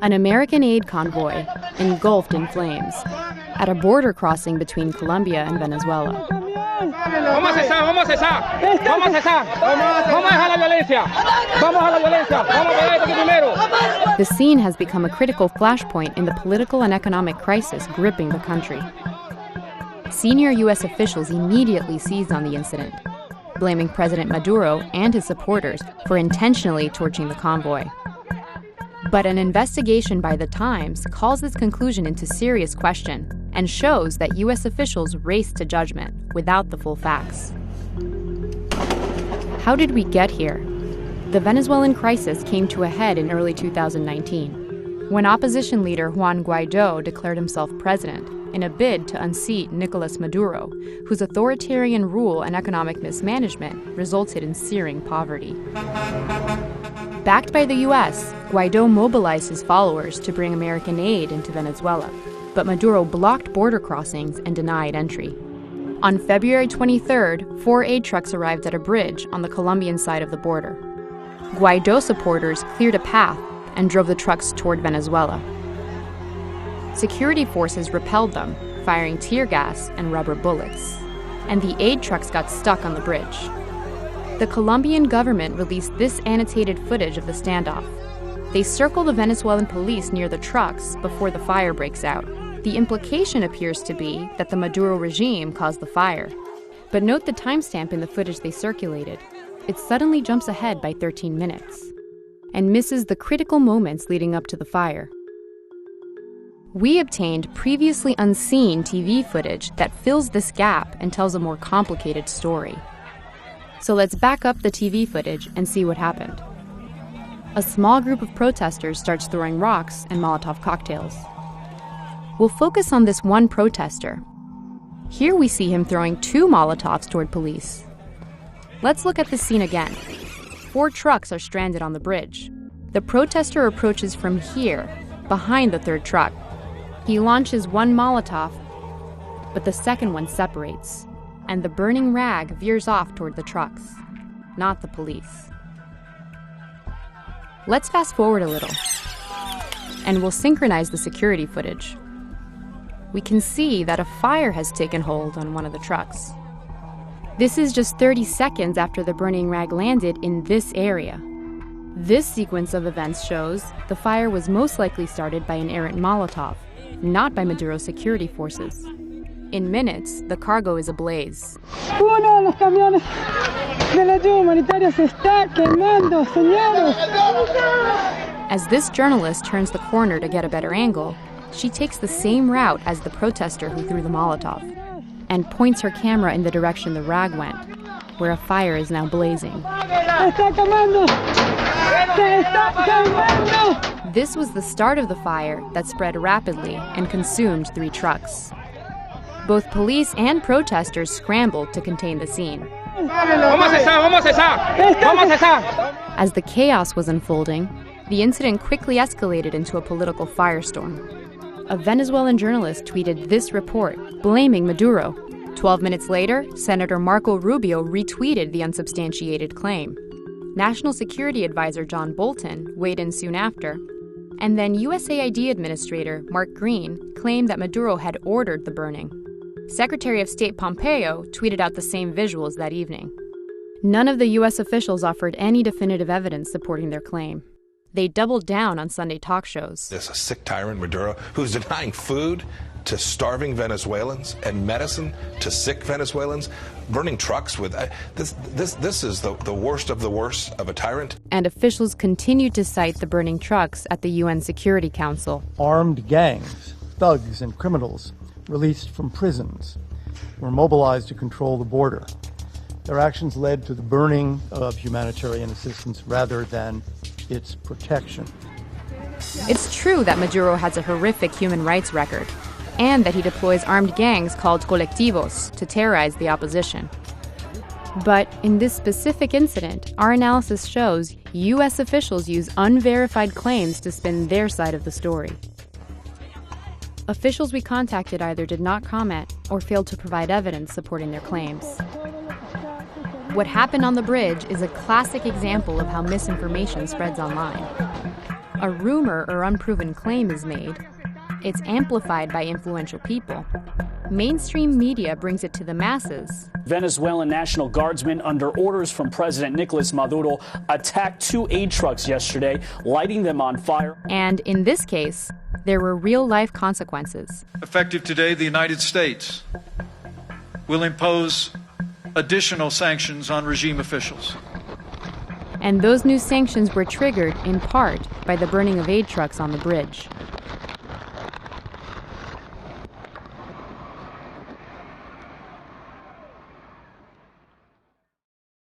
An American aid convoy engulfed in flames at a border crossing between Colombia and Venezuela. The scene has become a critical flashpoint in the political and economic crisis gripping the country. Senior U.S. officials immediately seized on the incident, blaming President Maduro and his supporters for intentionally torching the convoy. But an investigation by The Times calls this conclusion into serious question and shows that U.S. officials raced to judgment without the full facts. How did we get here? The Venezuelan crisis came to a head in early 2019, when opposition leader Juan Guaidó declared himself president in a bid to unseat Nicolas Maduro, whose authoritarian rule and economic mismanagement resulted in searing poverty. Backed by the U.S., Guaidó mobilized his followers to bring American aid into Venezuela, but Maduro blocked border crossings and denied entry. On February 23rd, 4 aid trucks arrived at a bridge on the Colombian side of the border. Guaidó supporters cleared a path and drove the trucks toward Venezuela. Security forces repelled them, firing tear gas and rubber bullets, and the aid trucks got stuck on the bridge. The Colombian government released this annotated footage of the standoff. They circle the Venezuelan police near the trucks before the fire breaks out. The implication appears to be that the Maduro regime caused the fire. But note the timestamp in the footage they circulated. It suddenly jumps ahead by 13 minutes and misses the critical moments leading up to the fire. We obtained previously unseen TV footage that fills this gap and tells a more complicated story. So let's back up the TV footage and see what happened. A small group of protesters starts throwing rocks and Molotov cocktails. We'll focus on this one protester. Here we see him throwing 2 Molotovs toward police. Let's look at this scene again. 4 trucks are stranded on the bridge. The protester approaches from here, behind the 3rd truck. He launches 1 Molotov, but the second one separates, and the burning rag veers off toward the trucks, not the police. Let's fast forward a little, and we'll synchronize the security footage. We can see that a fire has taken hold on one of the trucks. This is just 30 seconds after the burning rag landed in this area. This sequence of events shows the fire was most likely started by an errant Molotov, not by Maduro's security forces. In minutes, the cargo is ablaze. Uno de los camiones de la ayuda humanitaria se está quemando, señores. As this journalist turns the corner to get a better angle, she takes the same route as the protester who threw the Molotov and points her camera in the direction the rag went, where a fire is now blazing. This was the start of the fire that spread rapidly and consumed 3 trucks. Both police and protesters scrambled to contain the scene. As the chaos was unfolding, the incident quickly escalated into a political firestorm. A Venezuelan journalist tweeted this report, blaming Maduro. 12 minutes later, Senator Marco Rubio retweeted the unsubstantiated claim. National Security Advisor John Bolton weighed in soon after, and then USAID Administrator Mark Green claimed that Maduro had ordered the burning. Secretary of State Pompeo tweeted out the same visuals that evening. None of the U.S. officials offered any definitive evidence supporting their claim. They doubled down on Sunday talk shows. There's a sick tyrant, Maduro, who's denying food to starving Venezuelans and medicine to sick Venezuelans, burning trucks with... This is the worst of the worst of a tyrant. And officials continued to cite the burning trucks at the UN Security Council. Armed gangs, thugs and criminals released from prisons were mobilized to control the border. Their actions led to the burning of humanitarian assistance rather than its protection. It's true that Maduro has a horrific human rights record, and that he deploys armed gangs called colectivos to terrorize the opposition. But in this specific incident, our analysis shows U.S. officials use unverified claims to spin their side of the story. Officials we contacted either did not comment or failed to provide evidence supporting their claims. What happened on the bridge is a classic example of how misinformation spreads online. A rumor or unproven claim is made. It's amplified by influential people. Mainstream media brings it to the masses. Venezuelan National Guardsmen, under orders from President Nicolas Maduro, attacked 2 aid trucks yesterday, lighting them on fire. And in this case, there were real-life consequences. Effective today, the United States will impose additional sanctions on regime officials. And those new sanctions were triggered, in part, by the burning of aid trucks on the bridge.